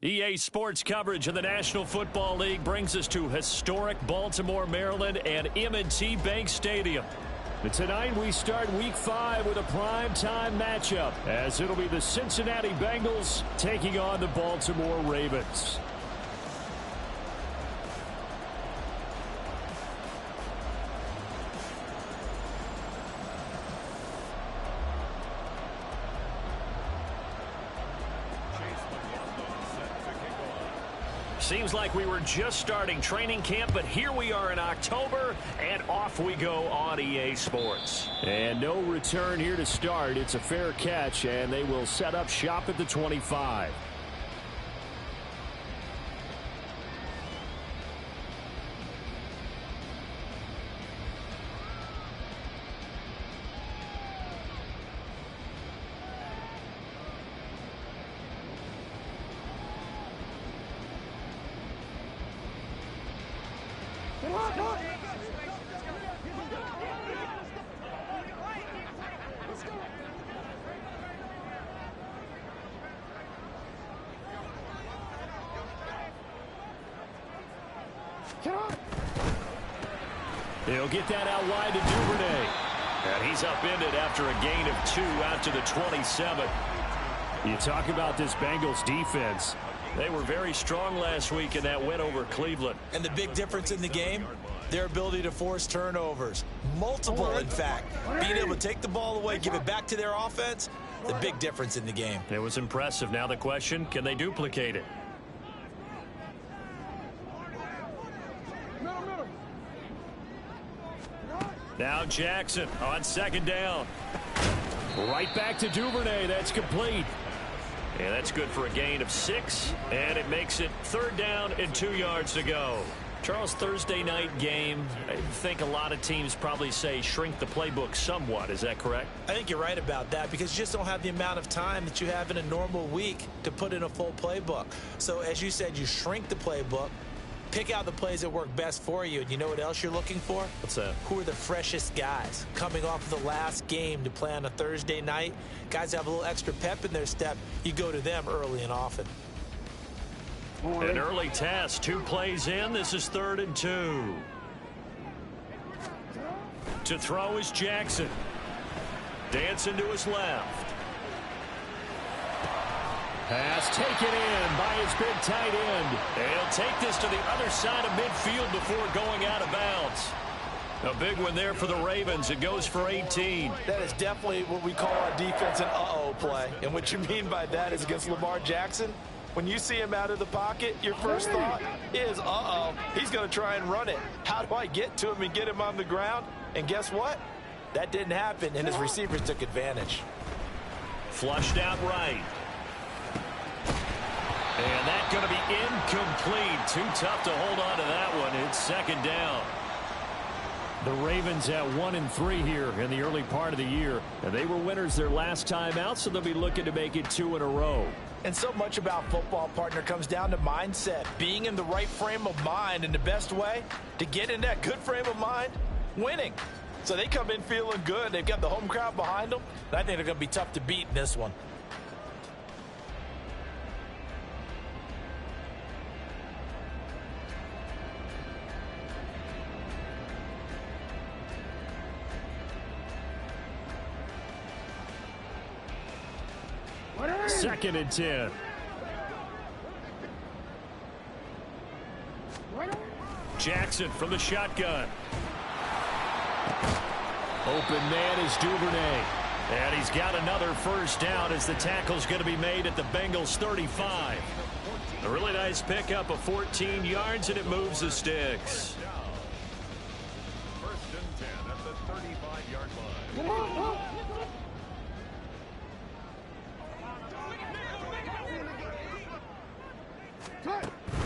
EA Sports coverage of the National Football League brings us to historic Baltimore, Maryland, and M&T Bank Stadium. And tonight we start Week 5 with a prime-time matchup, as it'll be the Cincinnati Bengals taking on the Baltimore Ravens. Seems like we were just starting training camp, but here we are in October, and off we go on EA Sports. And no return here to start. It's a fair catch, and they will set up shop at the 25. He'll get that out wide to Duvernay. And he's upended after a gain of 2 out to the 27. You talk about this Bengals defense. They were very strong last week in that win over Cleveland. And the big difference in the game, their ability to force turnovers. Multiple, in fact. Being able to take the ball away, give it back to their offense, the big difference in the game. It was impressive. Now the question, can they duplicate it? Now Jackson on second down. Right back to Duvernay. That's complete. And that's good for a gain of 6. And it makes it 3rd down and 2 yards to go. Charles, Thursday night game, I think a lot of teams probably say shrink the playbook somewhat. Is that correct? I think you're right about that because you just don't have the amount of time that you have in a normal week to put in a full playbook. So as you said, you shrink the playbook. Pick out the plays that work best for you. And you know what else you're looking for? What's that? Who are the freshest guys coming off of the last game to play on a Thursday night? Guys have a little extra pep in their step. You go to them early and often. An early test. 2 plays in. This is 3rd and 2. To throw is Jackson. Dancing to his left. Pass taken in by his big tight end. And he'll take this to the other side of midfield before going out of bounds. A big one there for the Ravens. It goes for 18. That is definitely what we call our defense an uh-oh play. And what you mean by that is against Lamar Jackson, when you see him out of the pocket, your first thought is, uh-oh, he's going to try and run it. How do I get to him and get him on the ground? And guess what? That didn't happen, and his receivers took advantage. Flushed out right. And that's going to be incomplete. Too tough to hold on to that one. It's 2nd down. The Ravens at 1-3 here in the early part of the year. And they were winners their last time out, so they'll be looking to make it 2 in a row. And so much about football, partner, comes down to mindset. Being in the right frame of mind, and the best way to get in that good frame of mind, winning. So they come in feeling good. They've got the home crowd behind them. And I think they're going to be tough to beat in this one. Second and 10. Jackson from the shotgun. Open man is Duvernay. And he's got another first down as the tackle's going to be made at the Bengals 35. A really nice pickup of 14 yards, and it moves the sticks. 1st and 10 at the 35-yard line.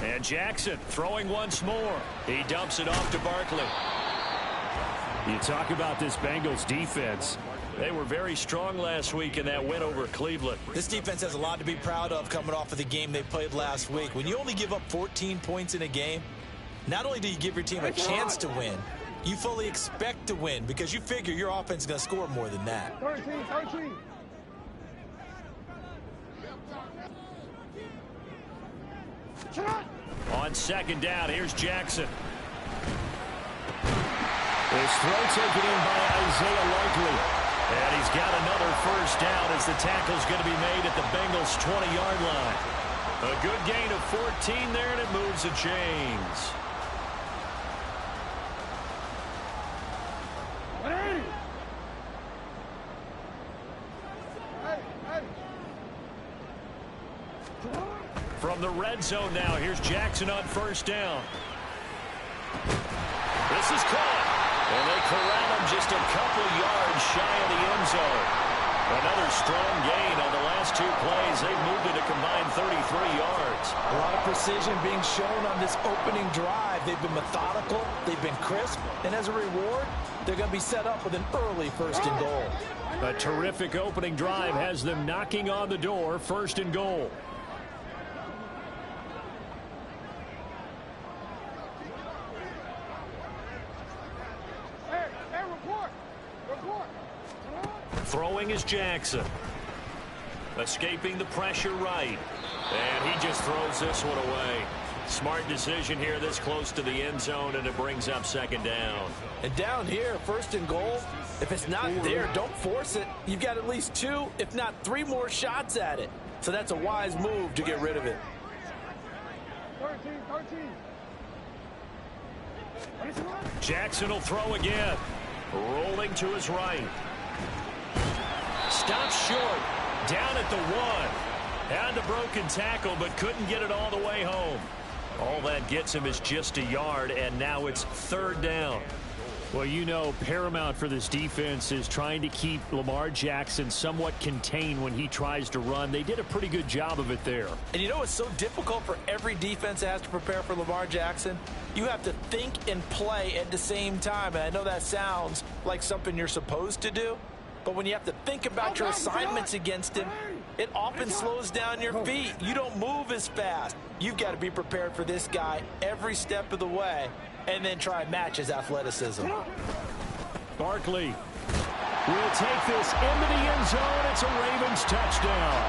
And Jackson throwing once more. He dumps it off to Barkley. You talk about this Bengals defense. They were very strong last week in that win over Cleveland. This defense has a lot to be proud of coming off of the game they played last week. When you only give up 14 points in a game, not only do you give your team a chance to win, you fully expect to win because you figure your offense is going to score more than that. 13. On second down, here's Jackson. His throw taken in by Isaiah Likely. And he's got another first down as the tackle's going to be made at the Bengals' 20-yard line. A good gain of 14 there, and it moves the chains. From the red zone now, here's Jackson on first down. This is caught. And they corral him just a couple yards shy of the end zone. Another strong gain on the last two plays. They've moved it a combined 33 yards. A lot of precision being shown on this opening drive. They've been methodical. They've been crisp. And as a reward, they're going to be set up with an early first and goal. A terrific opening drive has them knocking on the door. First and goal. Throwing is Jackson. Escaping the pressure right. And he just throws this one away. Smart decision here this close to the end zone, and it brings up second down. And down here, first and goal, if it's not there, don't force it. You've got at least 2, if not 3 more shots at it. So that's a wise move to get rid of it. 13. Jackson will throw again. Rolling to his right. Stops short. Down at the 1. Had the broken tackle, but couldn't get it all the way home. All that gets him is just a yard, and now it's third down. Well, you know, paramount for this defense is trying to keep Lamar Jackson somewhat contained when he tries to run. They did a pretty good job of it there. And you know it's so difficult for every defense that has to prepare for Lamar Jackson? You have to think and play at the same time. And I know that sounds like something you're supposed to do, but when you have to think about your assignments against him, it often slows down your feet. You don't move as fast. You've got to be prepared for this guy every step of the way and then try and match his athleticism. Barkley will take this into the end zone. It's a Ravens touchdown.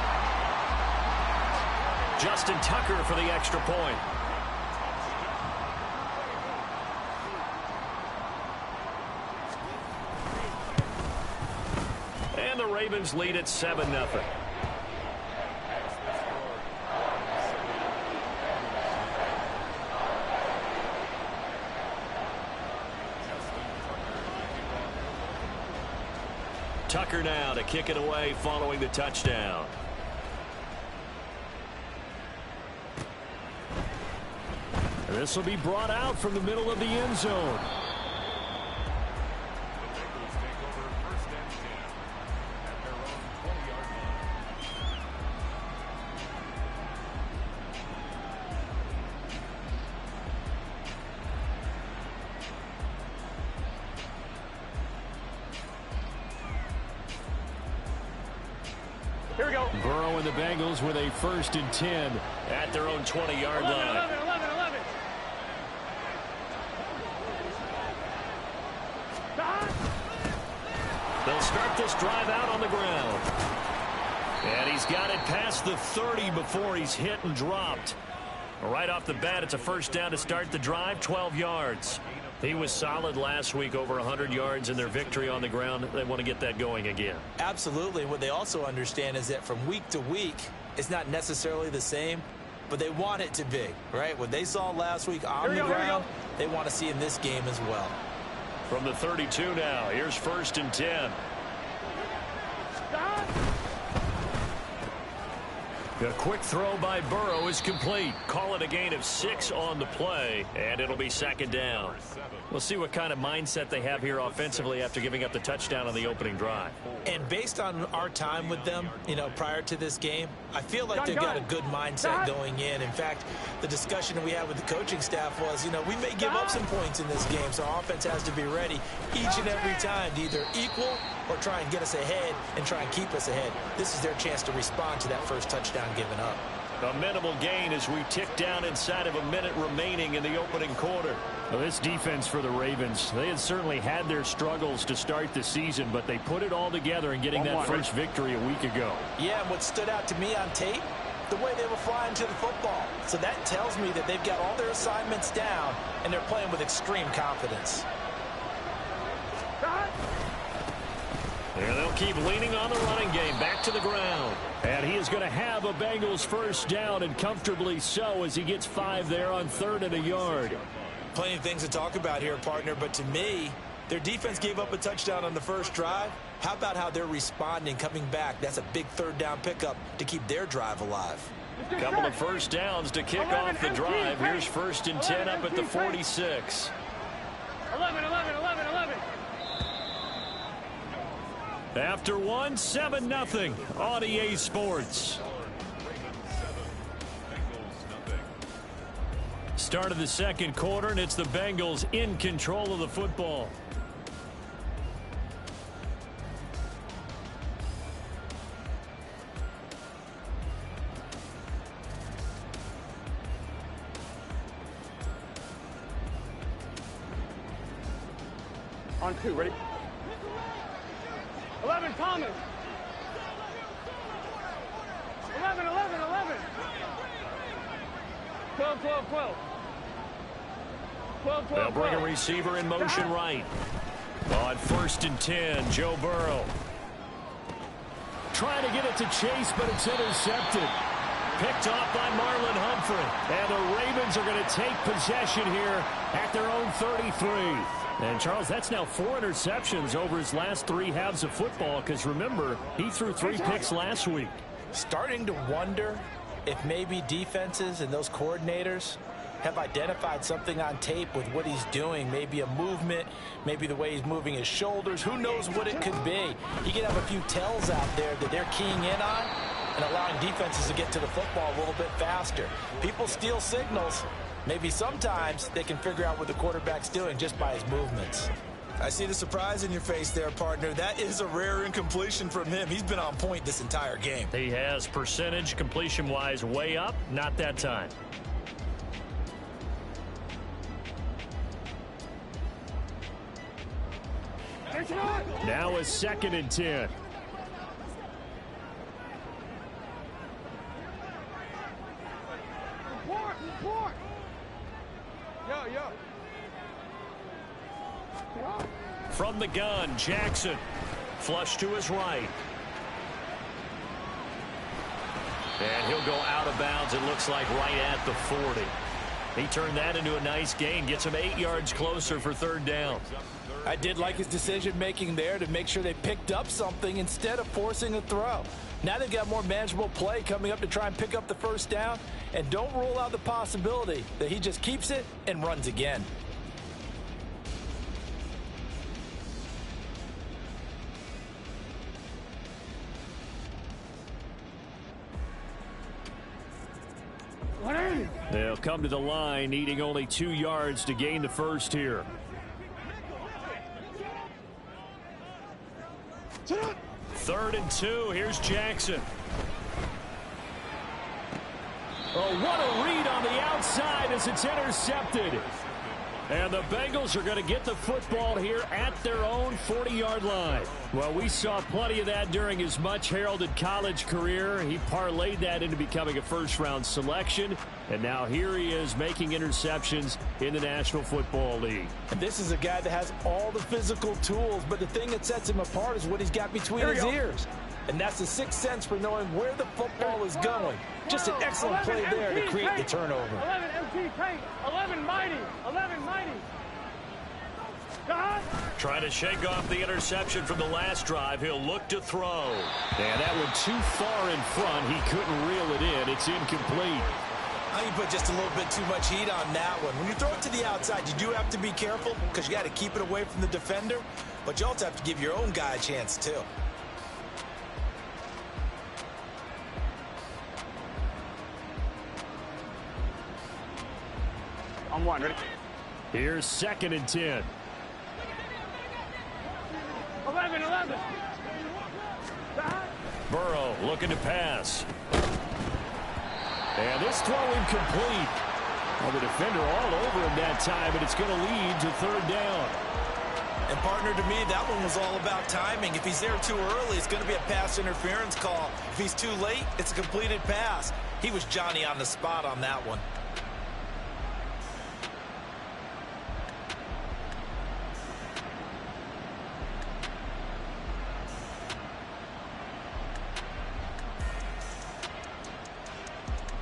Justin Tucker for the extra point. And the Ravens lead at 7-0. Tucker now to kick it away following the touchdown. And this will be brought out from the middle of the end zone. Here we go. Burrow and the Bengals with a 1st and 10 at their own 20-yard line. 11. They'll start this drive out on the ground. And he's got it past the 30 before he's hit and dropped. Right off the bat, it's a first down to start the drive, 12 yards. He was solid last week, over 100 yards in their victory on the ground. They want to get that going again. Absolutely. What they also understand is that from week to week, it's not necessarily the same, but they want it to be, right? What they saw last week on the ground, they want to see in this game as well. From the 32 now, here's 1st and 10. A quick throw by Burrow is complete. Call it a gain of 6 on the play, and it'll be second down. We'll see what kind of mindset they have here offensively after giving up the touchdown on the opening drive. And based on our time with them, you know, prior to this game, I feel like they've got a good mindset going in. In fact, the discussion that we had with the coaching staff was, you know, we may give up some points in this game, so our offense has to be ready each and every time to either equal or try and get us ahead and try and keep us ahead. This is their chance to respond to that first touchdown given up. A minimal gain as we tick down inside of a minute remaining in the opening quarter. Well, this defense for the Ravens, they had certainly had their struggles to start the season, but they put it all together in getting that first victory a week ago. Yeah, and what stood out to me on tape the way they were flying to the football. So that tells me that they've got all their assignments down, and they're playing with extreme confidence. And they'll keep leaning on the running game. Back to the ground. And he is going to have a Bengals first down, and comfortably so, as he gets 5 there on 3rd and a yard. Plenty of things to talk about here, partner, but to me, their defense gave up a touchdown on the first drive. How about how they're responding, coming back? That's a big 3rd down pickup to keep their drive alive. Couple of first downs to kick off the drive. Here's 1st and 10 up at the 46. 11. After 1, 7-0 on EA Sports. Start of the second quarter, and it's the Bengals in control of the football. On 2, ready? 11, Thomas. 11. 12. 12. They'll bring a receiver in motion right. On 1st and 10, Joe Burrow. Trying to get it to Chase, but it's intercepted. Picked off by Marlon Humphrey. And the Ravens are going to take possession here at their own 33. And, Charles, that's now 4 interceptions over his last 3 halves of football, because, remember, he threw 3 picks last week. Starting to wonder if maybe defenses and those coordinators have identified something on tape with what he's doing. Maybe a movement, maybe the way he's moving his shoulders. Who knows what it could be? He could have a few tells out there that they're keying in on and allowing defenses to get to the football a little bit faster. People steal signals. Maybe sometimes they can figure out what the quarterback's doing just by his movements. I see the surprise in your face there, partner. That is a rare incompletion from him. He's been on point this entire game. He has percentage completion-wise way up. Not that time. Now a 2nd and 10. Report. Yo. From the gun, Jackson. Flush to his right. And he'll go out of bounds, it looks like, right at the 40. He turned that into a nice gain. Gets him 8 yards closer for 3rd down. I did like his decision-making there to make sure they picked up something instead of forcing a throw. Now they've got more manageable play coming up to try and pick up the first down. And don't rule out the possibility that he just keeps it and runs again. They'll come to the line, needing only 2 yards to gain the first here. Third and 2. Here's Jackson. Oh, what a read on the outside as it's intercepted. And the Bengals are going to get the football here at their own 40-yard line. Well, we saw plenty of that during his much-heralded college career. He parlayed that into becoming a first-round selection. And now here he is making interceptions in the National Football League. And this is a guy that has all the physical tools, but the thing that sets him apart is what he's got between his ears. And that's the sixth sense for knowing where the football is going. Just an excellent play there to create the turnover. 11 MT Tank, 11 Mighty, 11 Mighty. Trying to shake off the interception from the last drive. He'll look to throw. And that one too far in front. He couldn't reel it in. It's incomplete. I think you put just a little bit too much heat on that one. When you throw it to the outside, you do have to be careful because you got to keep it away from the defender. But you also have to give your own guy a chance, too. On 1, ready? Here's 2nd and 10. 11. Burrow looking to pass. And this throw incomplete. Well, the defender all over him that time, and it's going to lead to 3rd down. And partner, to me, that one was all about timing. If he's there too early, it's going to be a pass interference call. If he's too late, it's a completed pass. He was Johnny on the spot on that one.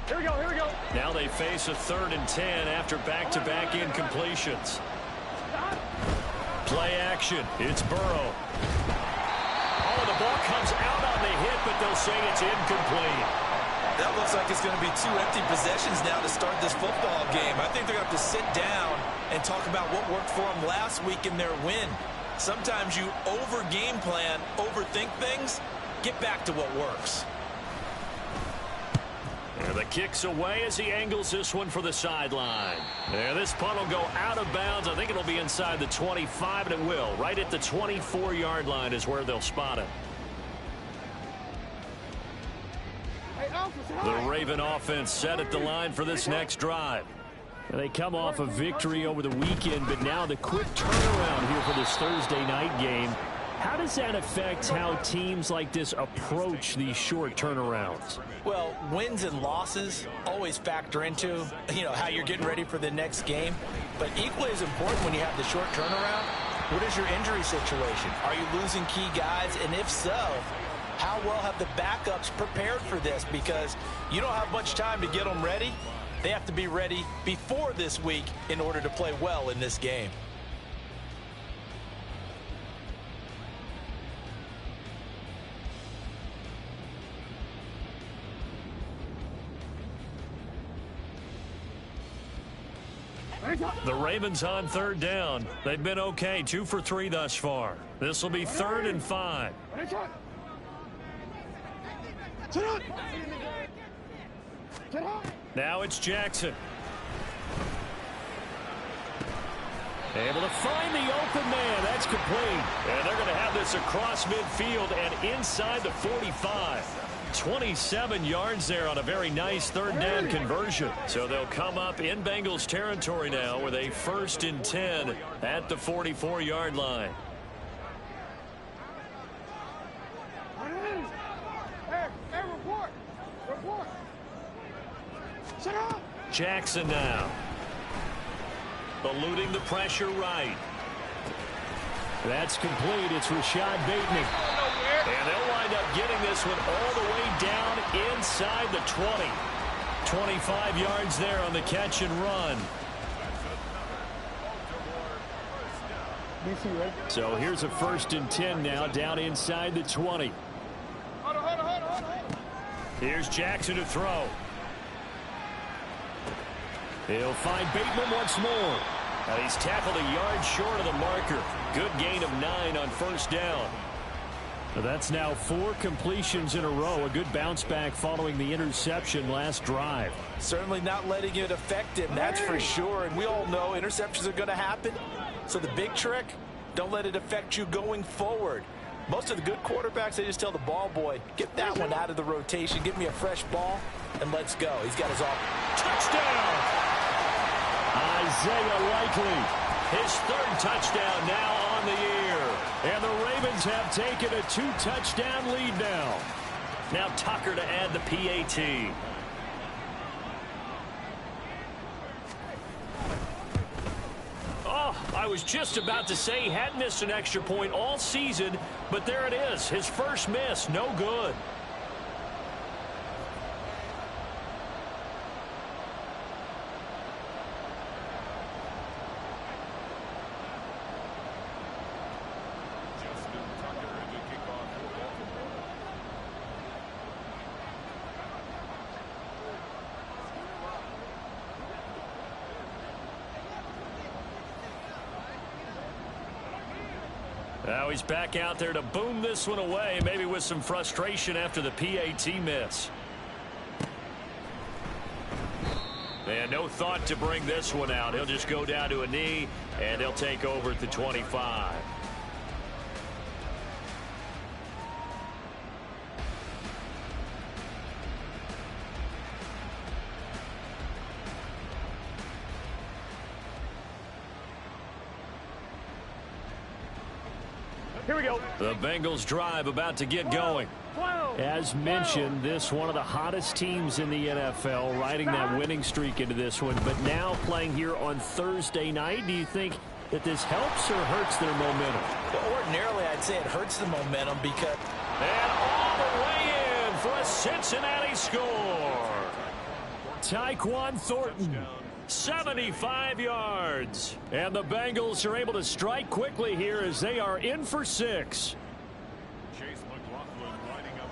Here we go, here we go. Now they face a 3rd and 10 after back-to-back incompletions. Play action. It's Burrow. Oh, the ball comes out on the hit, but they'll say it's incomplete. That looks like it's going to be 2 empty possessions now to start this football game. I think they're going to have to sit down and talk about what worked for them last week in their win. Sometimes you over-game plan, overthink things, get back to what works. And the kick's away as he angles this one for the sideline. And this punt will go out of bounds. I think it'll be inside the 25, and it will. Right at the 24-yard line is where they'll spot it. The Raven offense set at the line for this next drive. And they come off a victory over the weekend, but now the quick turnaround here for this Thursday night game. How does that affect how teams like this approach these short turnarounds? Well, wins and losses always factor into, how you're getting ready for the next game. But equally as important when you have the short turnaround, what is your injury situation? Are you losing key guys? And if so, how well have the backups prepared for this? Because you don't have much time to get them ready. They have to be ready before this week in order to play well in this game. The Ravens on 3rd down. They've been okay, 2 for 3 thus far. This will be 3rd and 5. Now it's Jackson. Able to find the open man. That's complete. And they're going to have this across midfield and inside the 45. 27 yards there on a very nice 3rd down conversion. So they'll come up in Bengals territory now with a 1st and 10 at the 44-yard line. Jackson now. Eluding the pressure right. That's complete. It's Rashad Bateman. And they'll wind up getting this one all the way down inside the 20. 25 yards there on the catch and run. So here's a 1st and 10 now down inside the 20. Here's Jackson to throw. He'll find Bateman once more. And he's tackled a yard short of the marker. Good gain of 9 on 1st down. So that's now 4 completions in a row. A good bounce back following the interception last drive. Certainly not letting it affect him, that's for sure. And we all know interceptions are going to happen. So the big trick, don't let it affect you going forward. Most of the good quarterbacks, they just tell the ball boy, get that one out of the rotation, give me a fresh ball, and let's go. He's got his off. Touchdown! Isaiah Likely, his 3rd touchdown now on the year. And the Ravens have taken a 2-touchdown lead now. Now Tucker to add the PAT. Oh, I was just about to say he hadn't missed an extra point all season, but there it is. His first miss, no good. Now he's back out there to boom this one away, maybe with some frustration after the PAT miss. And no thought to bring this one out. He'll just go down to a knee, and they'll take over at the 25. Here we go. The Bengals drive about to get going. As mentioned, this one of the hottest teams in the NFL, riding that winning streak into this one. But now playing here on Thursday night, do you think that this helps or hurts their momentum? Well, ordinarily, I'd say it hurts the momentum because... And all the way in for a Cincinnati score. Tyquan Thornton, 75 yards. And the Bengals are able to strike quickly here as they are in for 6.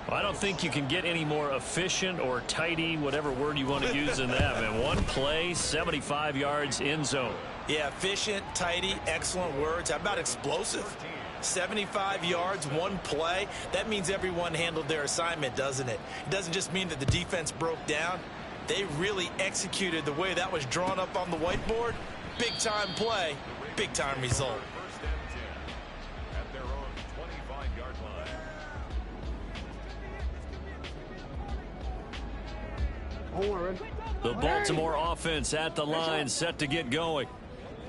I don't think you can get any more efficient or tidy, whatever word you want to use in that. Man, one play, 75 yards in zone. Yeah, efficient, tidy, excellent words. How about explosive? 75 yards, one play. That means everyone handled their assignment, doesn't it? It doesn't just mean that the defense broke down. They really executed the way that was drawn up on the whiteboard. Big-time play, big-time result. First and 10 at their own 25-yard line. The Baltimore offense at the line, set to get going.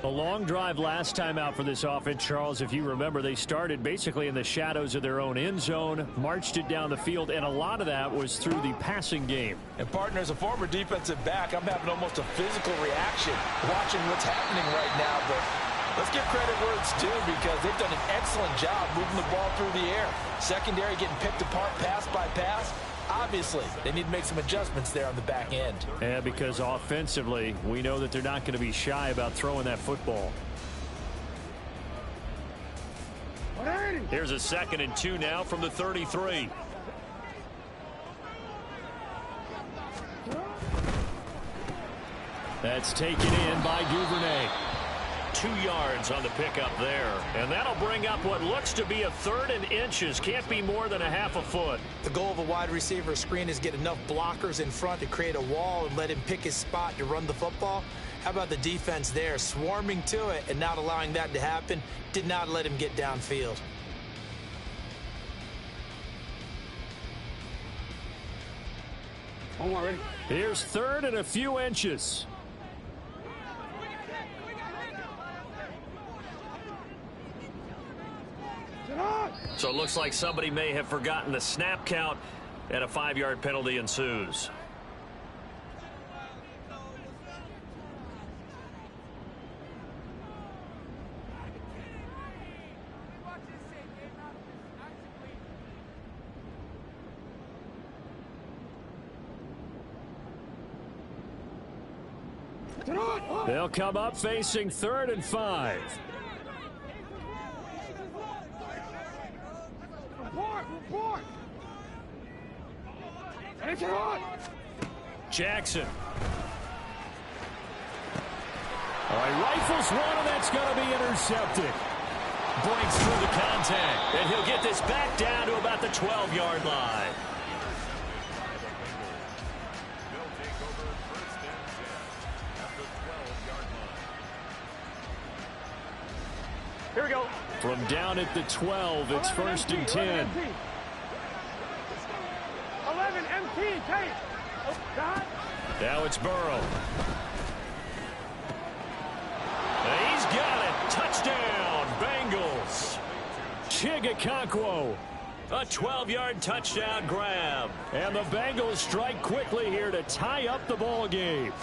A long drive last time out for this offense, Charles. If you remember, they started basically in the shadows of their own end zone, marched it down the field, and a lot of that was through the passing game. And, partner, as a former defensive back, I'm having almost a physical reaction watching what's happening right now. But let's give credit where it's due because they've done an excellent job moving the ball through the air. Secondary getting picked apart pass by pass. Obviously, they need to make some adjustments there on the back end. Yeah, because offensively, we know that they're not going to be shy about throwing that football. Here's a 2nd and 2 now from the 33. That's taken in by Duvernay. 2 yards on the pickup there. And that'll bring up what looks to be a 3rd and inches. Can't be more than a half a foot. The goal of a wide receiver screen is get enough blockers in front to create a wall and let him pick his spot to run the football. How about the defense there, swarming to it and not allowing that to happen? Did not let him get downfield. Here's 3rd and a few inches. So it looks like somebody may have forgotten the snap count, and a 5-yard penalty ensues. They'll come up facing 3rd and 5. Jackson. All right, rifles one, and that's going to be intercepted. Breaks through the contact, and he'll get this back down to about the 12-yard line. They'll take over 1st and 10 at the 12-yard line. Here we go. From down at the 12, it's 1st and 10. 11 MT, take. Now it's Burrow. And he's got it. Touchdown, Bengals. Chigakonkwo. A 12-yard touchdown grab. And the Bengals strike quickly here to tie up the ball game.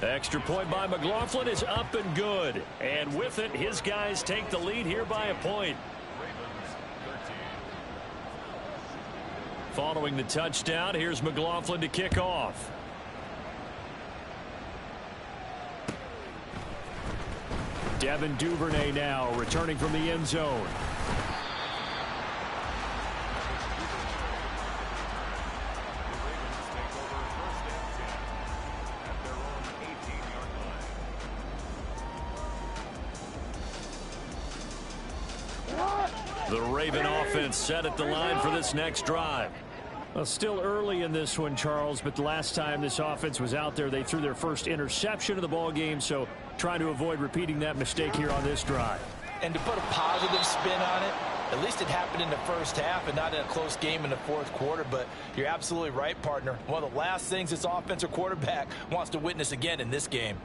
Extra point by McLaughlin is up and good. And with it, his guys take the lead here by a point. Following the touchdown, here's McLaughlin to kick off. Devin Duvernay now returning from the end zone. The Raven offense set at the line for this next drive. Well, still early in this one, Charles, but the last time this offense was out there, they threw their first interception of the ball game, so trying to avoid repeating that mistake here on this drive. And to put a positive spin on it, at least it happened in the first half and not in a close game in the 4th quarter, but you're absolutely right, partner. One of the last things this offensive quarterback wants to witness again in this game.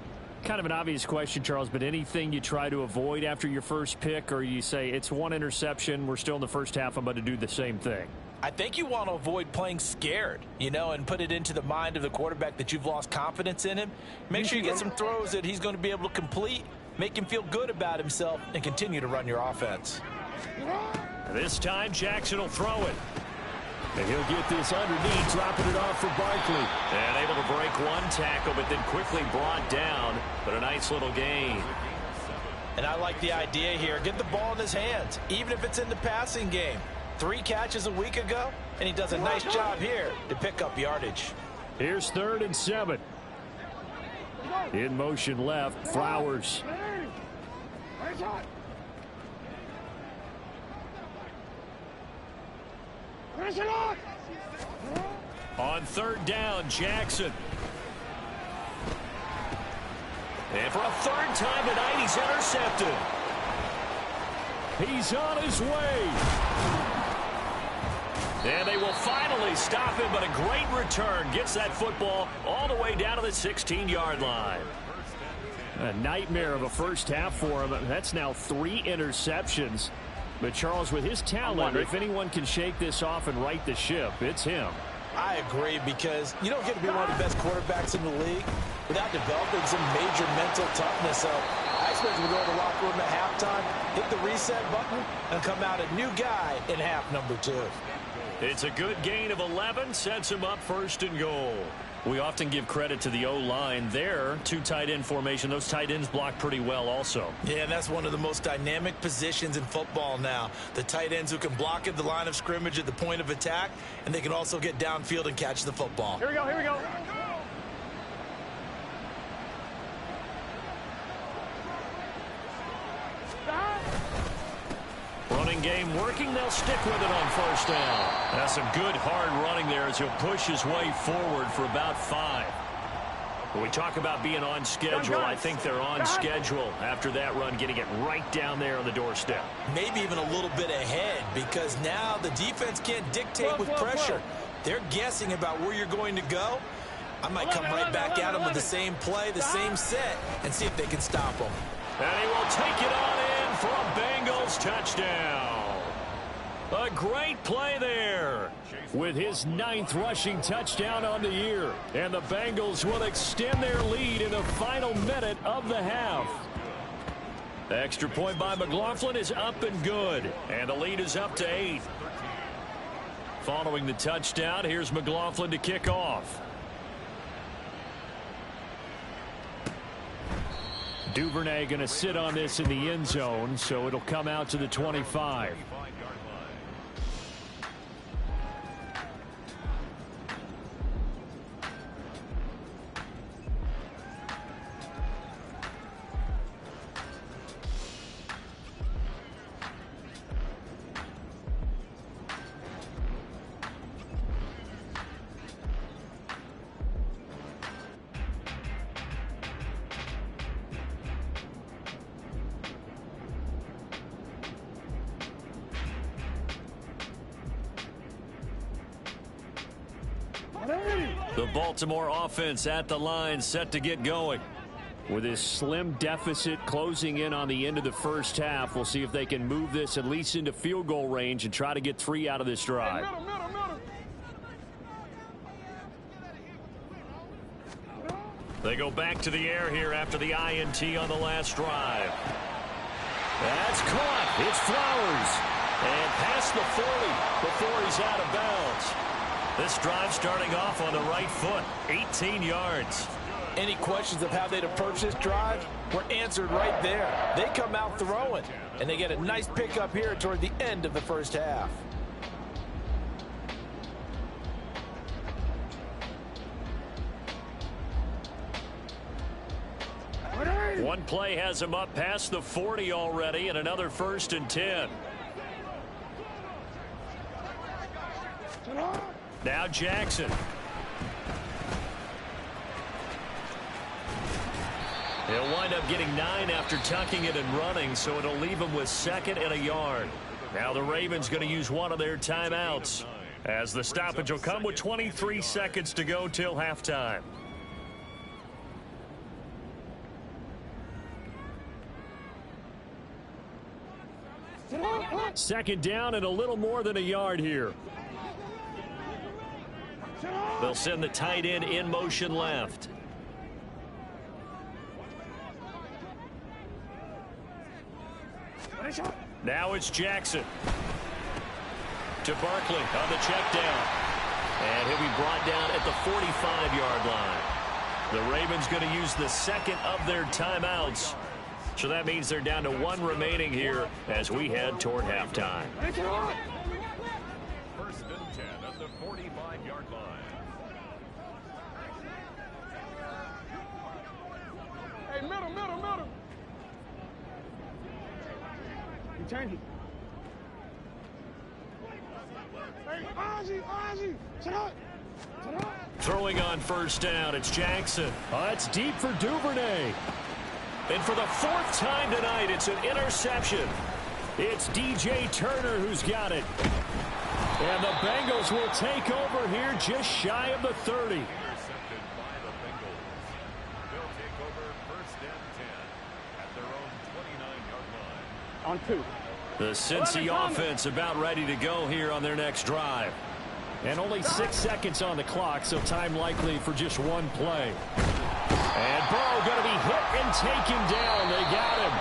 Kind of an obvious question, Charles, but anything you try to avoid after your first pick, or you say it's one interception, we're still in the first half, I'm about to do the same thing? I think you want to avoid playing scared, and put it into the mind of the quarterback that you've lost confidence in him. Make sure you get some throws that he's going to be able to complete, make him feel good about himself, and continue to run your offense. This time, Jackson will throw it. And he'll get this underneath, dropping it off for Barkley. And able to break one tackle, but then quickly brought down. But a nice little gain. And I like the idea here. Get the ball in his hands, even if it's in the passing game. 3 catches a week ago, and he does a nice job here to pick up yardage. Here's 3rd and 7. In motion left, Flowers. On 3rd down, Jackson. And for a 3rd time tonight, he's intercepted. He's on his way. And they will finally stop him, but a great return. Gets that football all the way down to the 16-yard line. A nightmare of a first half for him. That's now 3 interceptions. But, Charles, with his talent, if anyone can shake this off and right the ship, it's him. I agree, because you don't get to be one of the best quarterbacks in the league without developing some major mental toughness. So I expect him to go to the locker room at halftime, hit the reset button, and come out a new guy in half number 2. It's a good gain of 11, sets him up 1st and goal. We often give credit to the O-line there. 2 tight end formation. Those tight ends block pretty well also. Yeah, and that's one of the most dynamic positions in football now. The tight ends who can block at the line of scrimmage at the point of attack, and they can also get downfield and catch the football. Here we go, here we go. Running game working. They'll stick with it on 1st down. That's some good hard running there as he'll push his way forward for about 5. When we talk about being on schedule, I think they're on schedule after that run, getting it right down there on the doorstep. Maybe even a little bit ahead, because now the defense can't dictate with pressure. They're guessing about where you're going to go. I might come right back at them with the same play, the same set, and see if they can stop them. And he will take it on in for a Bengals touchdown. A great play there with his 9th rushing touchdown on the year. And the Bengals will extend their lead in the final minute of the half. The extra point by McLaughlin is up and good. And the lead is up to 8. Following the touchdown, here's McLaughlin to kick off. Duvernay going to sit on this in the end zone, so it'll come out to the 25. The Baltimore offense at the line, set to get going. With this slim deficit closing in on the end of the first half, we'll see if they can move this at least into field goal range and try to get 3 out of this drive. They go back to the air here after the INT on the last drive. That's caught. It's Flowers. And past the 40 before he's out of bounds. This drive starting off on the right foot, 18 yards. Any questions of how they'd approach this drive were answered right there. They come out throwing, and they get a nice pickup here toward the end of the first half. One play has him up past the 40 already, and another 1st and 10. Now Jackson. He'll wind up getting 9 after tucking it and running, so it'll leave him with 2nd and a yard. Now the Ravens going to use one of their timeouts, as the stoppage will come with 23 seconds to go till halftime. Second down and a little more than a yard here. They'll send the tight end in motion left. Now it's Jackson. To Barkley on the check down. And he'll be brought down at the 45-yard line. The Ravens going to use the second of their timeouts. So that means they're down to one remaining here as we head toward halftime. First and 10 at the 45-yard line. Hey, middle. You change it. Hey, Ozzy. Shut up. Throwing on first down, it's Jackson. It's deep for Duvernay. And for the fourth time tonight, it's an interception. It's DJ Turner who's got it. And the Bengals will take over here just shy of the 30. Intercepted by the Bengals. They'll take over first and 10 at their own 29-yard line. On 2. The Cincy offense about ready to go here on their next drive. And only 6 seconds on the clock, so time likely for just one play. And Burrow going to be hit and taken down. They got him.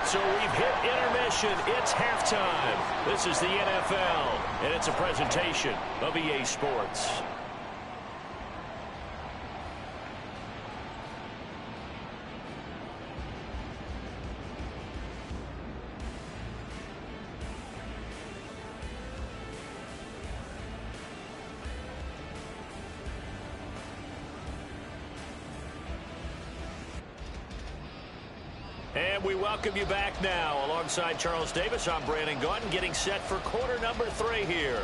So we've hit intermission. It's halftime. This is the NFL, and it's a presentation of EA Sports. And we welcome you back now. Alongside Charles Davis, I'm Brandon Gaudin, getting set for quarter number 3 here.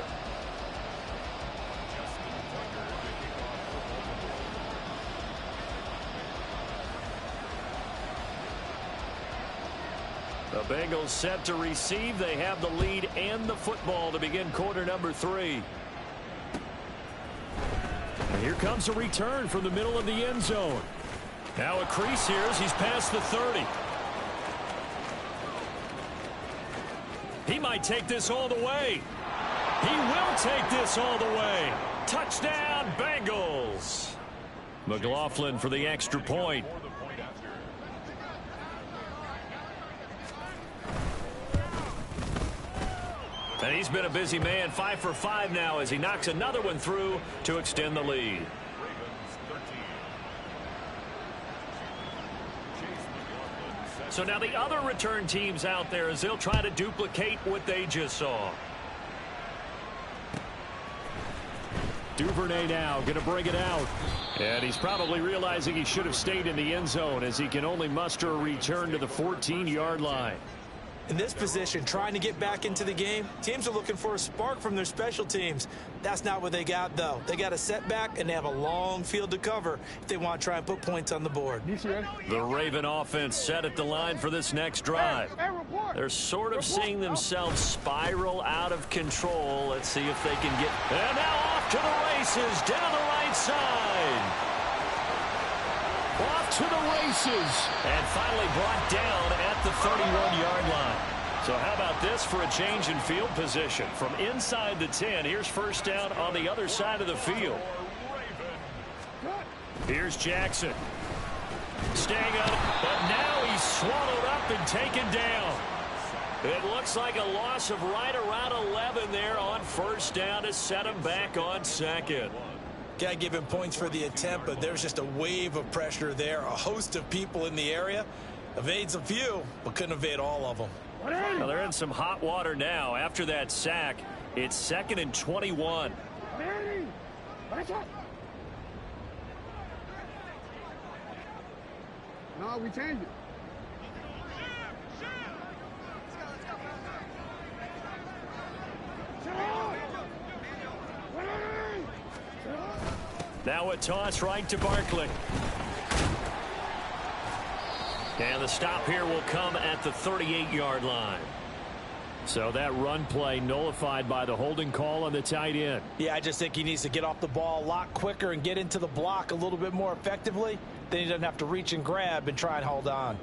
The Bengals set to receive. They have the lead and the football to begin quarter number 3. And here comes a return from the middle of the end zone. Now a crease here as he's past the 30. He might take this all the way. He will take this all the way. Touchdown, Bengals. McLaughlin for the extra point. And he's been a busy man, 5 for 5 now as he knocks another one through to extend the lead. So now the other return teams out there as they'll try to duplicate what they just saw. Duvernay now going to bring it out. And he's probably realizing he should have stayed in the end zone as he can only muster a return to the 14-yard line. In this position, trying to get back into the game, teams are looking for a spark from their special teams. That's not what they got, though. They got a setback, and they have a long field to cover if they want to try and put points on the board. The Raven offense set at the line for this next drive. They're sort of seeing themselves spiral out of control. Let's see if they can get... And now off to the races, down the right side. Off to the races. And finally brought down at the 31-yard line. So how about this for a change in field position? From inside the 10, here's first down on the other side of the field. Here's Jackson. Staying up, but now he's swallowed up and taken down. It looks like a loss of right around 11 there on first down to set him back on second. Got to give him points for the attempt, but there's just a wave of pressure there. A host of people in the area. Evades a few, but couldn't evade all of them. Well, they're in some hot water now. After that sack, it's 2nd and 21. No, we changed it. Now a toss right to Barkley. And the stop here will come at the 38-yard line. So that run play nullified by the holding call on the tight end. Yeah, I just think he needs to get off the ball a lot quicker and get into the block a little bit more effectively. Then he doesn't have to reach and grab and try and hold on.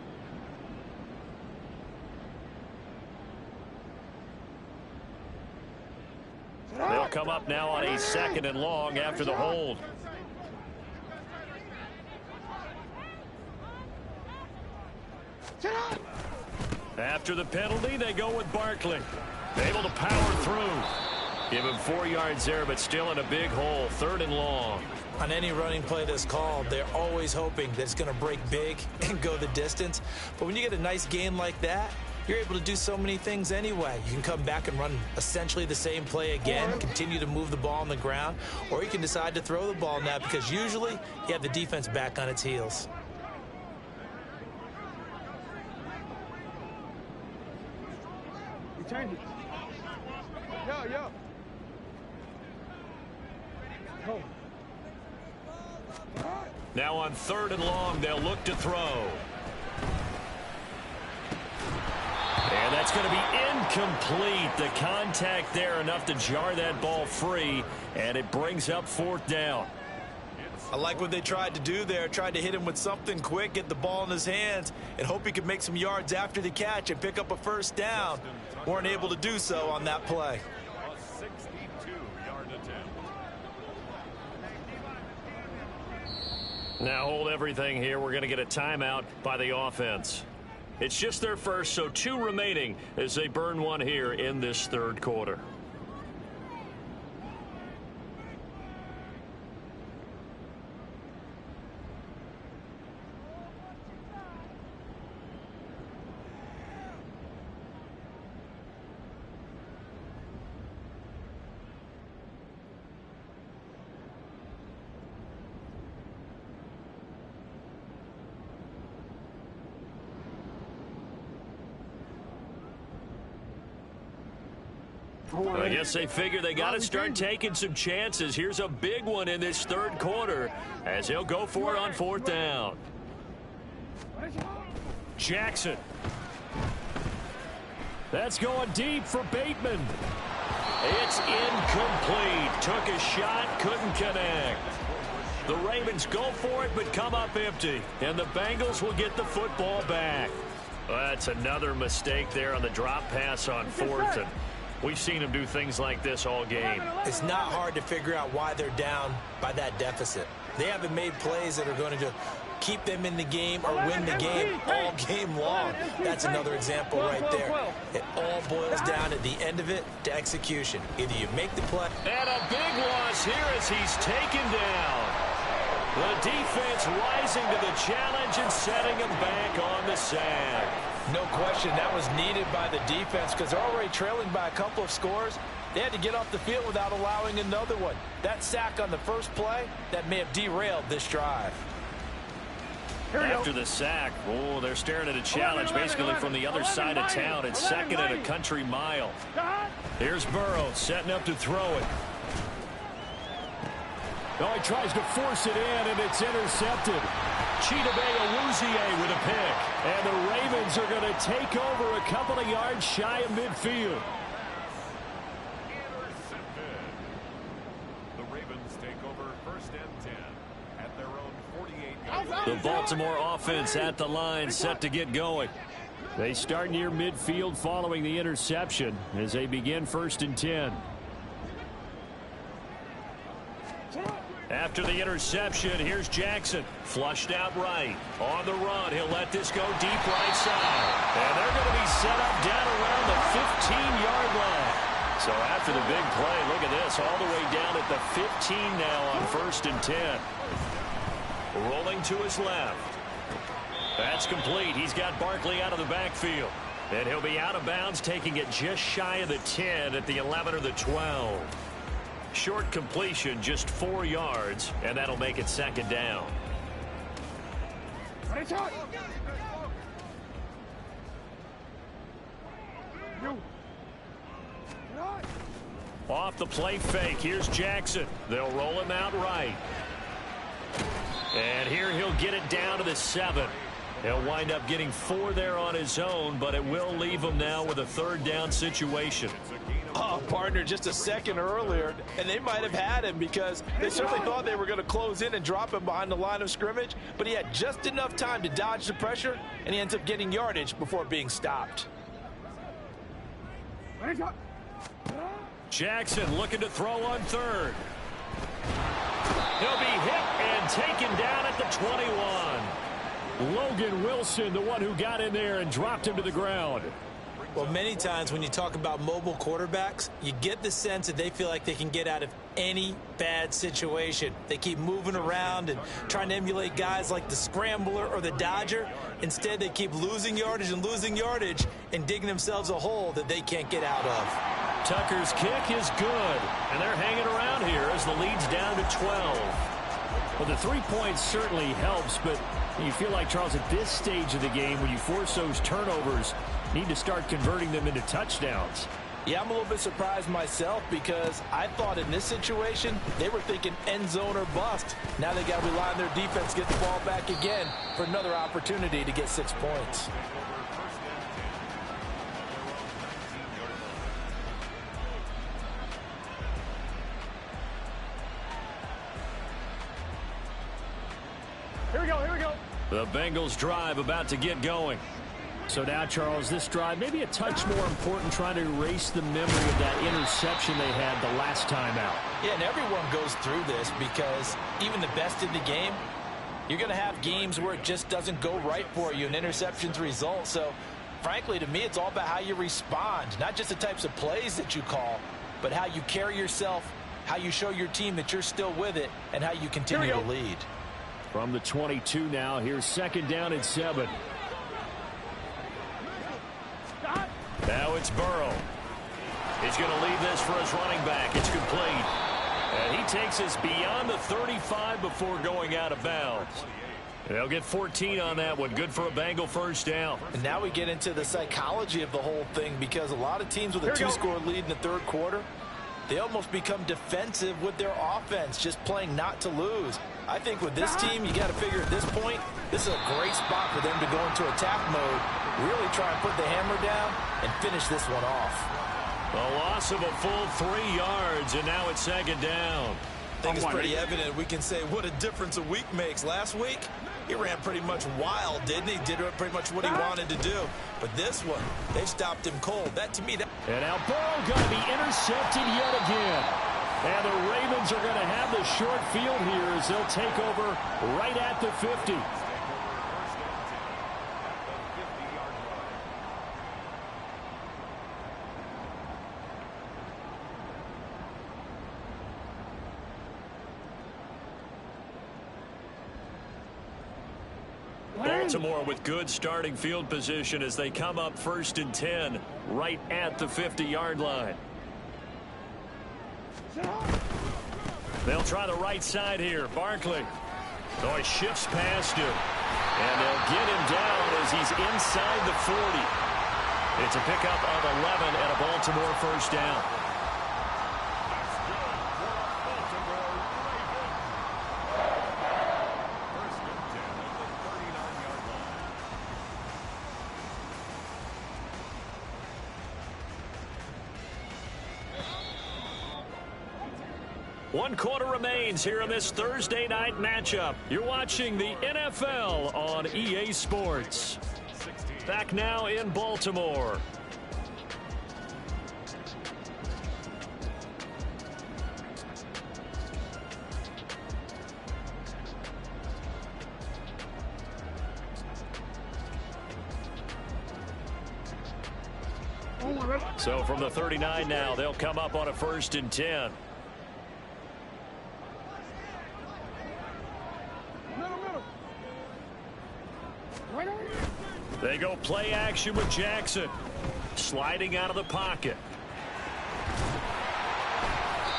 They'll come up now on a 2nd and long after the hold. After the penalty, they go with Barkley. Able to power through. Give him 4 yards there, but still in a big hole. 3rd and long. On any running play that's called, they're always hoping that it's going to break big and go the distance. But when you get a nice gain like that, you're able to do so many things anyway. You can come back and run essentially the same play again, continue to move the ball on the ground, or you can decide to throw the ball now because usually you have the defense back on its heels. You change it. Yeah. Go. Now on 3rd and long, they'll look to throw. And that's going to be incomplete. The contact there enough to jar that ball free, and it brings up 4th down. I like what they tried to do there. Tried to hit him with something quick, get the ball in his hands, and hope he could make some yards after the catch and pick up a 1st down. Weren't able to do so on that play. A 62-yard attempt. Now hold everything here. We're going to get a timeout by the offense. It's just their first, so 2 remaining as they burn 1 here in this 3rd quarter. I guess they figure they got to start taking some chances. Here's a big one in this 3rd quarter as he'll go for it on 4th down. Jackson. That's going deep for Bateman. It's incomplete. Took a shot, couldn't connect. The Ravens go for it but come up empty, and the Bengals will get the football back. That's another mistake there on the drop pass on 4th, and we've seen them do things like this all game. It's not hard to figure out why they're down by that deficit. They haven't made plays that are going to keep them in the game or win the game all game long. That's another example right there. It all boils down at the end of it to execution. Either you make the play. And a big loss here as he's taken down. The defense rising to the challenge and setting him back on the sack. No question that was needed by the defense because they're already trailing by a couple of scores. They had to get off the field without allowing another one. That sack on the first play, that may have derailed this drive. After the sack, oh, they're staring at a challenge basically from the other side of town. It's 2nd and a country mile. Here's Burrow setting up to throw it. Oh, he tries to force it in, and it's intercepted. Chidobe Awuzie with a pick. And the Ravens are going to take over a couple of yards shy of midfield. Intercepted. The Ravens take over 1st and 10 at their own 48-yard line. The Baltimore offense at the line, set to get going. They start near midfield following the interception as they begin 1st and 10. After the interception, here's Jackson. Flushed out right. On the run, he'll let this go deep right side. And they're going to be set up down around the 15-yard line. So after the big play, look at this, all the way down at the 15 now on 1st and 10. Rolling to his left. That's complete. He's got Barkley out of the backfield. And he'll be out of bounds, taking it just shy of the 10 at the 11 or the 12. Short completion, just 4 yards, and that'll make it 2nd down. Off the play fake, here's Jackson. They'll roll him out right. And here he'll get it down to the 7. He'll wind up getting 4 there on his own, but it will leave him now with a 3rd down situation. Oh, partner, just a second earlier, and they might have had him because they certainly thought they were going to close in and drop him behind the line of scrimmage, but he had just enough time to dodge the pressure, and he ends up getting yardage before being stopped. Jackson looking to throw on third. He'll be hit and taken down at the 21. Logan Wilson, the one who got in there and dropped him to the ground. Well, many times when you talk about mobile quarterbacks, you get the sense that they feel like they can get out of any bad situation. They keep moving around and trying to emulate guys like the Scrambler or the Dodger. Instead, they keep losing yardage and digging themselves a hole that they can't get out of. Tucker's kick is good, and they're hanging around here as the lead's down to 12. Well, the 3 points certainly helps, but you feel like, Charles, at this stage of the game, when you force those turnovers, need to start converting them into touchdowns. Yeah, I'm a little bit surprised myself because I thought in this situation they were thinking end zone or bust. Now they got to rely on their defense, get the ball back again for another opportunity to get 6 points. Here we go, here we go. The Bengals drive about to get going. So now, Charles, this drive maybe a touch more important, trying to erase the memory of that interception they had the last time out. Yeah, and everyone goes through this because even the best in the game, you're going to have games where it just doesn't go right for you and interceptions result. So, frankly, to me, it's all about how you respond, not just the types of plays that you call, but how you carry yourself, how you show your team that you're still with it, and how you continue to lead. From the 22 now, here's 2nd down and 7. Now it's Burrow. He's going to leave this for his running back. It's complete. And he takes us beyond the 35 before going out of bounds. They'll get 14 on that one. Good for a Bengal first down. And now we get into the psychology of the whole thing because a lot of teams with a 2-score lead in the third quarter, they almost become defensive with their offense, just playing not to lose. I think with this team, you got to figure at this point, this is a great spot for them to go into attack mode, really try and put the hammer down and finish this one off. A loss of a full 3 yards, and now it's 2nd down. I think it's pretty evident. We can say what a difference a week makes. Last week, he ran pretty much wild, didn't he? Did pretty much what he wanted to do. But this one, they stopped him cold. That, to me, that... And now Burrow going to be intercepted yet again. And the Ravens are going to have the short field here as they'll take over right at the 50. Baltimore with good starting field position as they come up 1st and 10 right at the 50-yard line. They'll try the right side here. Barkley. So he shifts past him. And they'll get him down as he's inside the 40. It's a pickup of 11 and a Baltimore first down. One quarter remains here in this Thursday night matchup. You're watching the NFL on EA Sports. Back now in Baltimore. So from the 39 now, they'll come up on a 1st and 10. They go play action with Jackson. Sliding out of the pocket.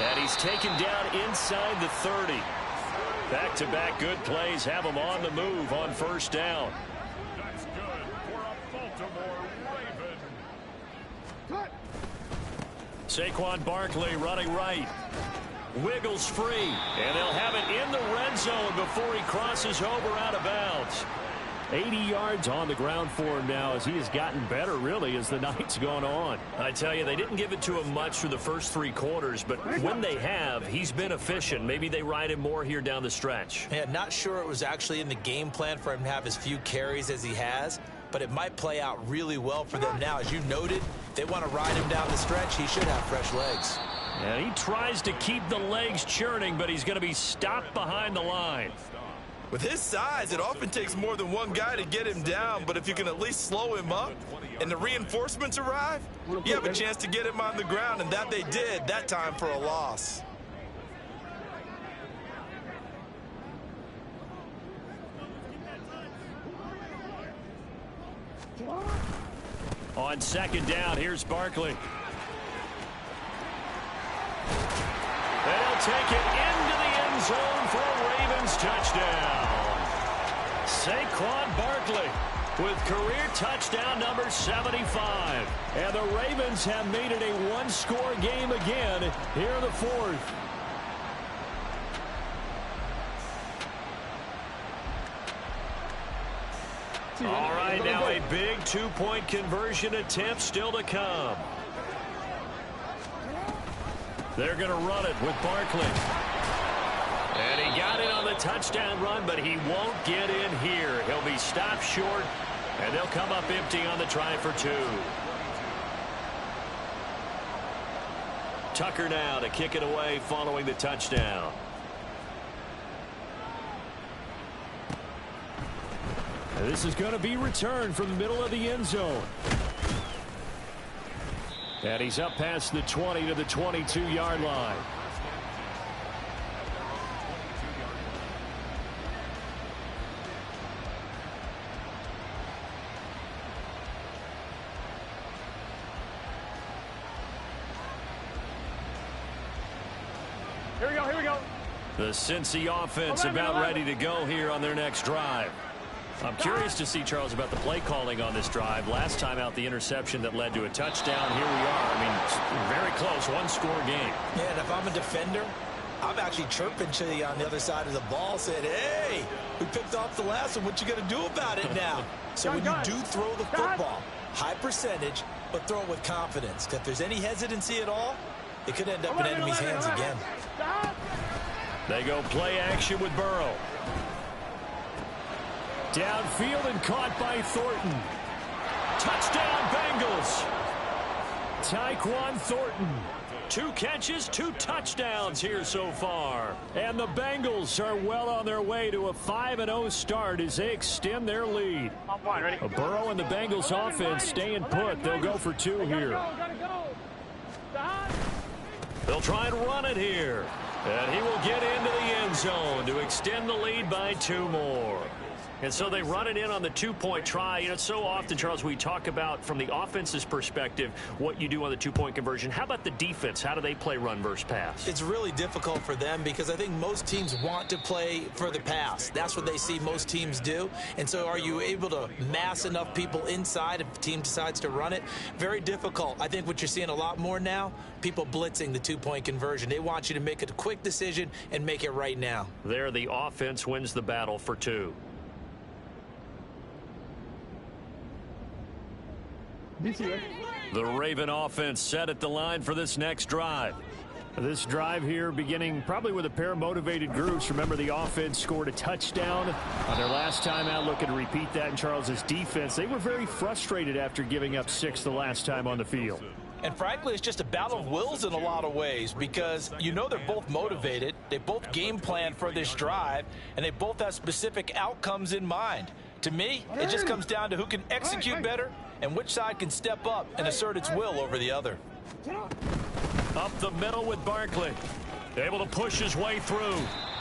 And he's taken down inside the 30. Back-to-back good plays have him on the move on 1st down. That's good for a Baltimore Raven. Saquon Barkley running right. Wiggles free. And they'll have it in the red zone before he crosses over out of bounds. 80 yards on the ground for him now as he has gotten better, really, as the night's gone on. I tell you, they didn't give it to him much through the first 3 quarters, but when they have, he's been efficient. Maybe they ride him more here down the stretch. Yeah, not sure it was actually in the game plan for him to have as few carries as he has, but it might play out really well for them now. As you noted, they want to ride him down the stretch. He should have fresh legs. And he tries to keep the legs churning, but he's going to be stopped behind the line. With his size, it often takes more than one guy to get him down, but if you can at least slow him up and the reinforcements arrive, you have a chance to get him on the ground, and that they did, that time for a loss. On second down, here's Barkley. They'll take it into the end zone for a Ravens touchdown. Saquon Barkley with career touchdown number 75. And the Ravens have made it a one-score game again here in the fourth. All right, now a big two-point conversion attempt still to come. They're going to run it with Barkley. And he got in on the touchdown run, but he won't get in here. He'll be stopped short, and they'll come up empty on the try for two. Tucker now to kick it away following the touchdown. And this is going to be returned from the middle of the end zone. And he's up past the 20 to the 22-yard line. Here we go, here we go. The Cincy offense about ready to go here on their next drive. I'm curious to see, Charles, about the play calling on this drive. Last time out, the interception that led to a touchdown. Here we are. I mean, very close, one-score game. Yeah, and if I'm a defender, I'm actually chirping to you on the other side of the ball, saying, hey, we picked off the last one. What you going to do about it now? So when you do throw the football, high percentage, but throw it with confidence. Because if there's any hesitancy at all, it could end up in enemy's hands again. They go play action with Burrow. Downfield and caught by Thornton. Touchdown, Bengals. Tyquan Thornton. 2 catches, 2 touchdowns here so far. And the Bengals are well on their way to a 5-0 start as they extend their lead. Burrow and the Bengals offense staying put. They'll go for 2 here. They'll try and run it here. And he will get into the end zone to extend the lead by 2 more. And so they run it in on the 2-point try. You know, so often, Charles, we talk about from the offense's perspective what you do on the 2-point conversion. How about the defense? How do they play run versus pass? It's really difficult for them because I think most teams want to play for the pass. That's what they see most teams do. And so are you able to mass enough people inside if the team decides to run it? Very difficult. I think what you're seeing a lot more now, people blitzing the 2-point conversion. They want you to make a quick decision and make it right now. There, the offense wins the battle for 2. The Raven offense set at the line for this next drive. This drive here beginning probably with a pair of motivated groups. Remember, the offense scored a touchdown on their last time out. Looking to repeat that in Charles's defense. They were very frustrated after giving up 6 the last time on the field. And frankly, it's just a battle of wills in a lot of ways because you know they're both motivated. They both game plan for this drive, and they both have specific outcomes in mind. To me, it just comes down to who can execute better and which side can step up and assert its will over the other. Up the middle with Barkley. Able to push his way through.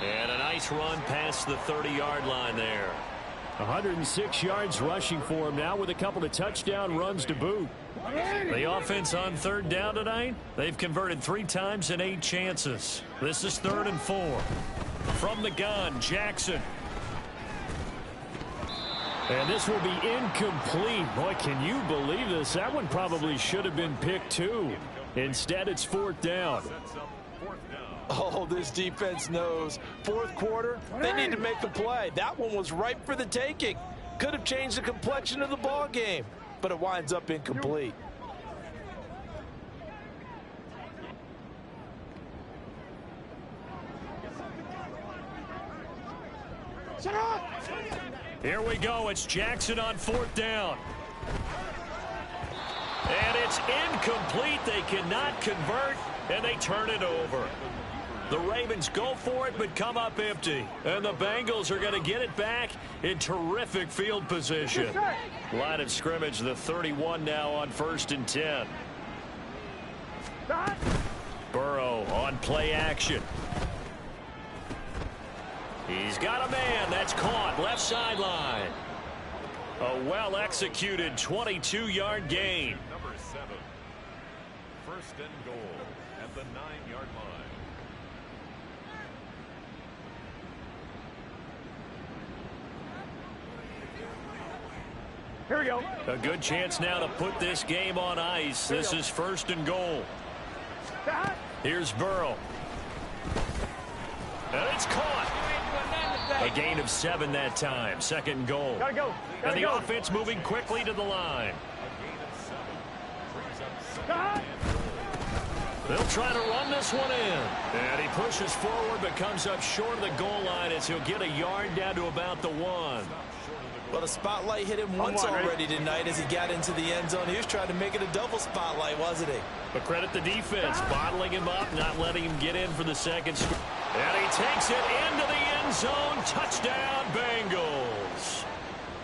And a nice run past the 30-yard line there. 106 yards rushing for him now with a couple of touchdown runs to boot. The offense on 3rd down tonight, they've converted 3 times in 8 chances. This is 3rd and 4. From the gun, Jackson. And this will be incomplete. Boy, can you believe this? That one probably should have been picked too. Instead, it's 4th down. Oh, this defense knows. 4th quarter, they need to make a play. That one was ripe for the taking. Could have changed the complexion of the ball game, but it winds up incomplete. Here we go. It's Jackson on 4th down. And it's incomplete. They cannot convert. and they turn it over. The Ravens go for it but come up empty. And the Bengals are going to get it back in terrific field position. Line of scrimmage, the 31 now on 1st and 10. Burrow on play action. He's got a man. That's caught. Left sideline. A well-executed 22-yard gain. Number 7. 1st and goal at the 9-yard line. Here we go. A good chance now to put this game on ice. This is 1st and goal. Here's Burrow. And it's caught. A gain of 7 that time. 2nd and goal. Gotta go. And the offense moving quickly to the line. They'll try to run this one in. And he pushes forward but comes up short of the goal line as he'll get a yard down to about the 1. Well, the spotlight hit him once already tonight as he got into the end zone. He was trying to make it a double spotlight, wasn't he? But credit the defense, bottling him up, not letting him get in for the second score. And he takes it into the end zone. Touchdown, Bengals.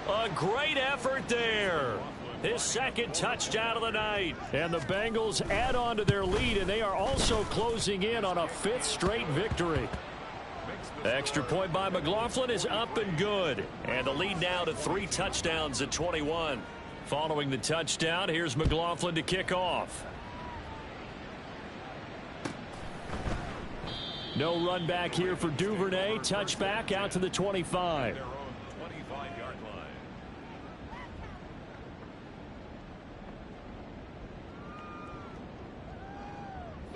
A great effort there. His 2nd touchdown of the night. And the Bengals add on to their lead, and they are also closing in on a 5th straight victory. Extra point by McLaughlin is up and good. And the lead now to 3 touchdowns at 21. Following the touchdown, here's McLaughlin to kick off. No run back here for Duvernay. Touchback out to the 25. Their own 25-yard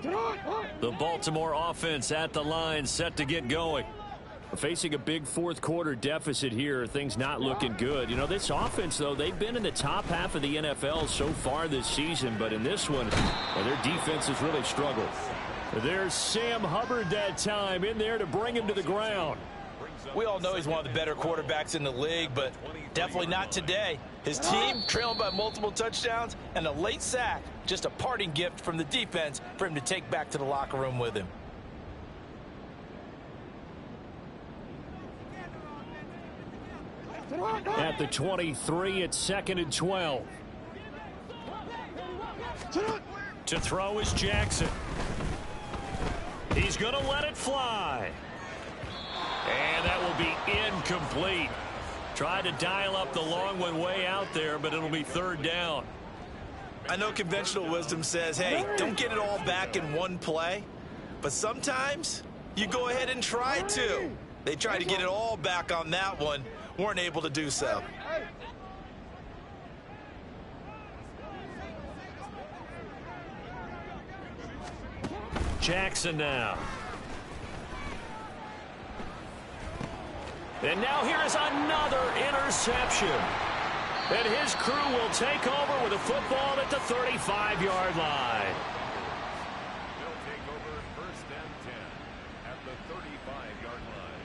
line. The Baltimore offense at the line, set to get going. Facing a big 4th quarter deficit here, things not looking good. You know, this offense, though, they've been in the top half of the NFL so far this season, but in this one, well, their defense has really struggled. There's Sam Hubbard that time in there to bring him to the ground. We all know he's one of the better quarterbacks in the league, but definitely not today. His team trailing by multiple touchdowns and a late sack, just a parting gift from the defense for him to take back to the locker room with him. At the 23, it's 2nd and 12. To throw is Jackson. He's going to let it fly. And that will be incomplete. Tried to dial up the long one way out there, but it'll be 3rd down. I know conventional wisdom says, hey, don't get it all back in one play. But sometimes you go ahead and try to. They tried to get it all back on that one. Weren't able to do so. Jackson now. And now here is another interception. And his crew will take over with a football at the 35-yard line. They'll take over 1st and 10 at the 35-yard line.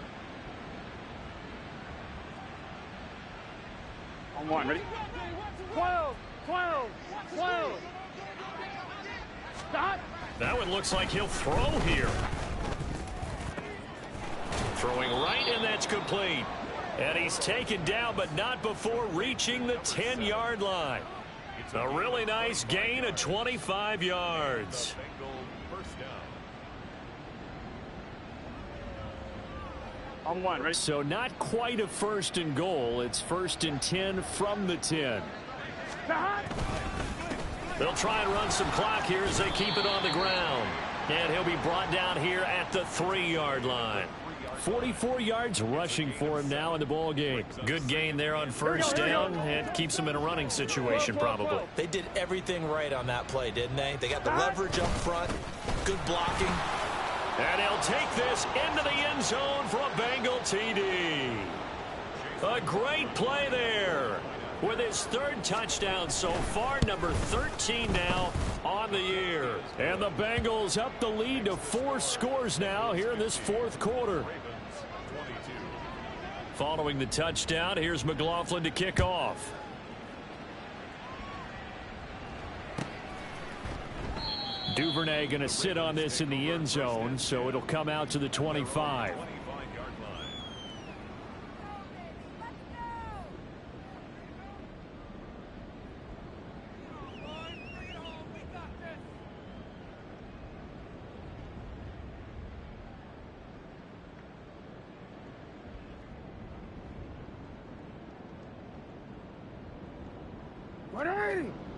On 1, ready? 12, 12, 12. Stop. That one looks like he'll throw here. Throwing right, and that's complete. And he's taken down, but not before reaching the 10-yard line. A really nice gain of 25 yards. Bengal 1st down. On 1, ready? So not quite a 1st and goal. It's 1st and 10 from the 10. They'll try and run some clock here as they keep it on the ground. And he'll be brought down here at the 3-yard line. 44 yards rushing for him now in the ball game. Good gain there on 1st down and keeps him in a running situation probably. They did everything right on that play, didn't they? They got the leverage up front, good blocking. And he'll take this into the end zone for a Bengal TD. A great play there with his 3rd touchdown so far, number 13 now on the year. And the Bengals up the lead to 4 scores now here in this 4th quarter. Following the touchdown, here's McLaughlin to kick off. Duvernay going to sit on this in the end zone, so it'll come out to the 25.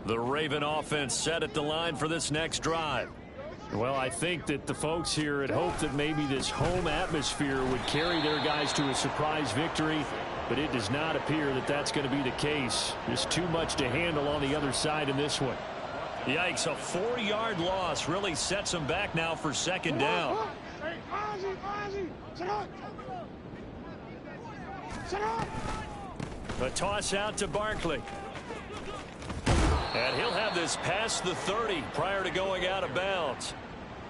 The Raven offense set at the line for this next drive. Well, I think that the folks here had hoped that maybe this home atmosphere would carry their guys to a surprise victory, but it does not appear that that's going to be the case. There's too much to handle on the other side in this one. Yikes, a 4-yard loss really sets them back now for second down. A toss out to Barkley. And he'll have this past the 30 prior to going out of bounds.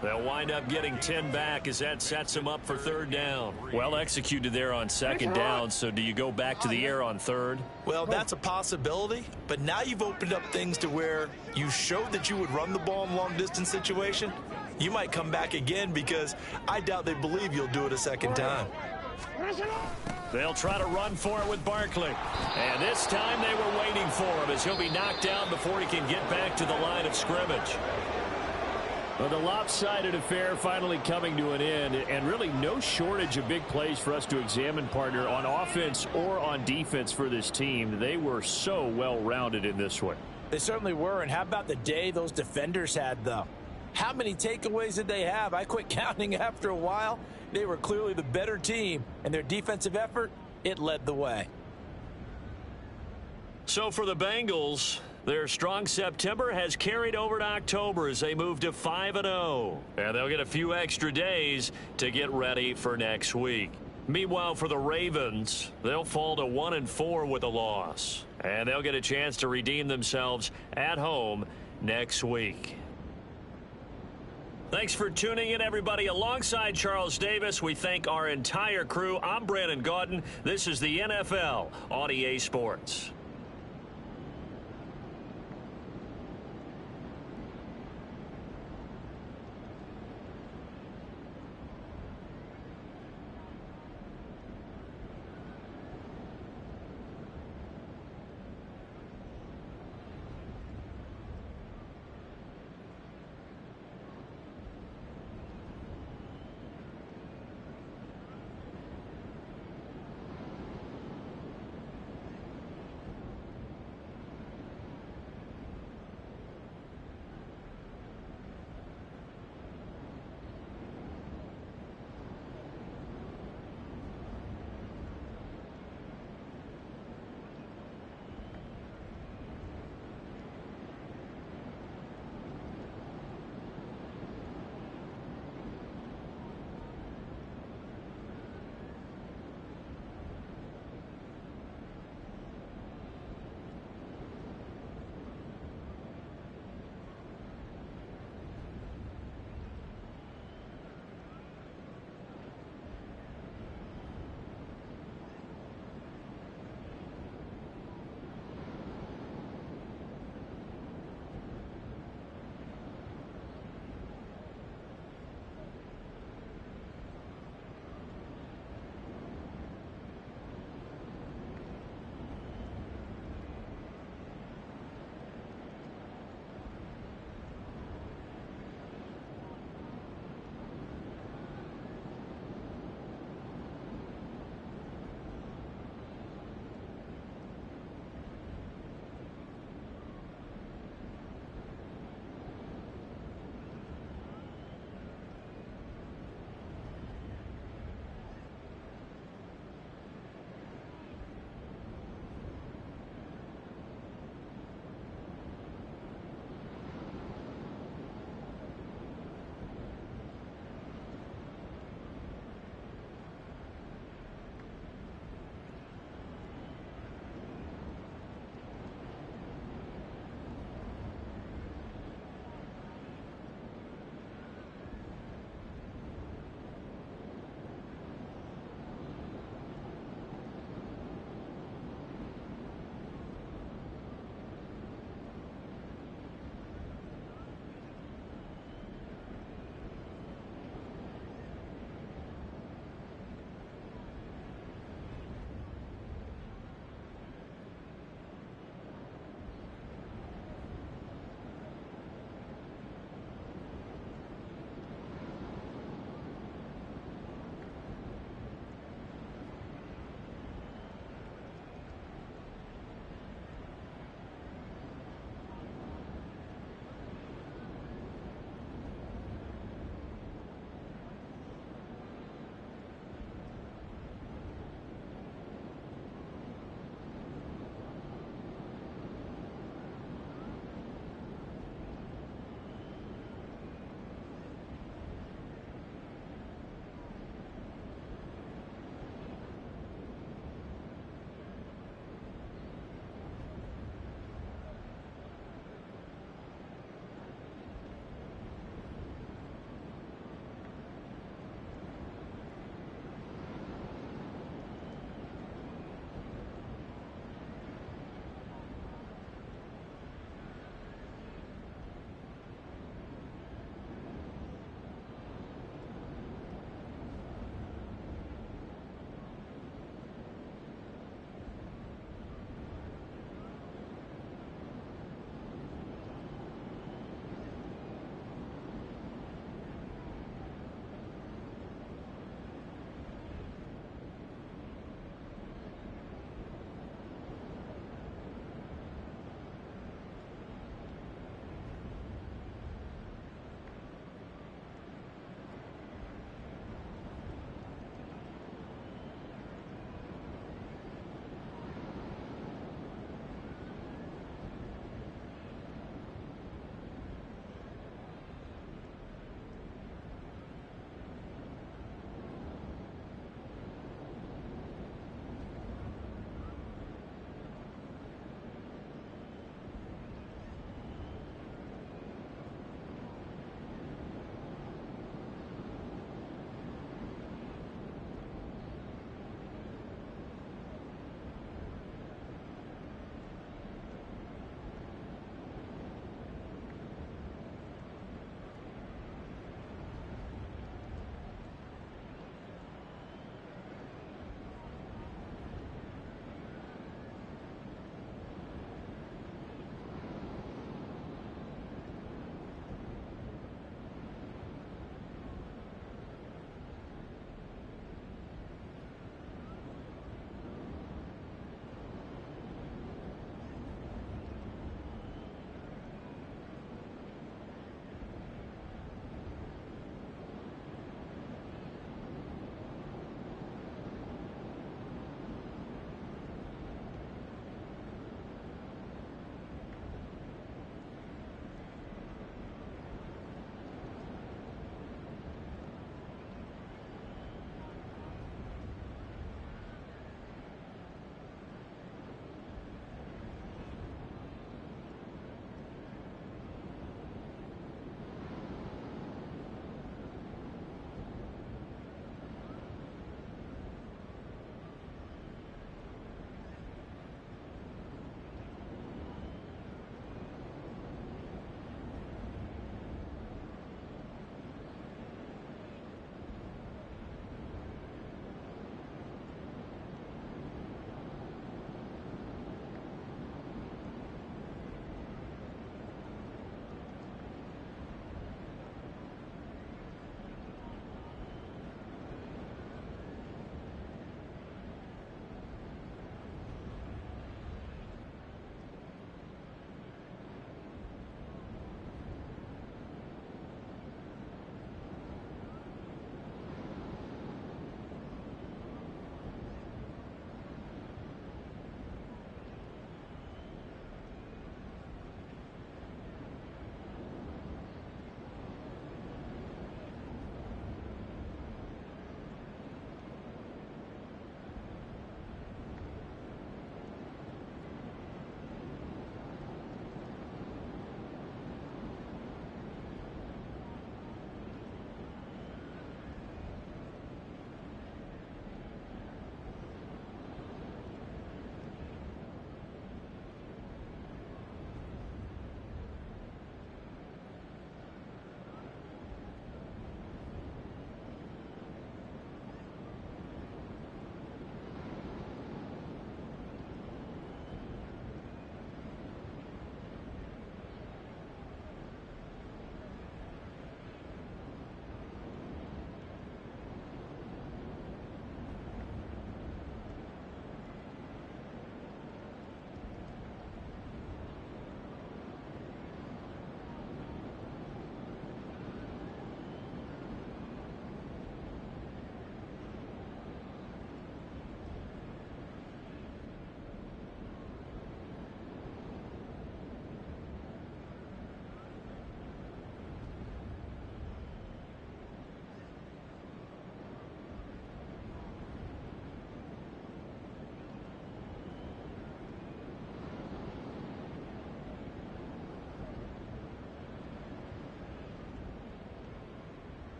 They'll wind up getting 10 back as that sets them up for third down. Well executed there on second down, so do you go back to the air on third? Well, that's a possibility, but now you've opened up things to where you showed that you would run the ball in long-distance situation. You might come back again because I doubt they believe you'll do it a second time. They'll try to run for it with Barkley. And this time they were waiting for him as he'll be knocked down before he can get back to the line of scrimmage. Well, the lopsided affair finally coming to an end, and really no shortage of big plays for us to examine, partner, on offense or on defense for this team. They were so well-rounded in this one. They certainly were, and how about the day those defenders had, though? How many takeaways did they have? I quit counting after a while. They were clearly the better team, and their defensive effort, it led the way. So for the Bengals, their strong September has carried over to October as they move to 5-0. And they'll get a few extra days to get ready for next week. Meanwhile, for the Ravens, they'll fall to 1-4 with a loss. And they'll get a chance to redeem themselves at home next week. Thanks for tuning in, everybody. Alongside Charles Davis, we thank our entire crew. I'm Brandon Gaudin. This is the NFL on EA Sports.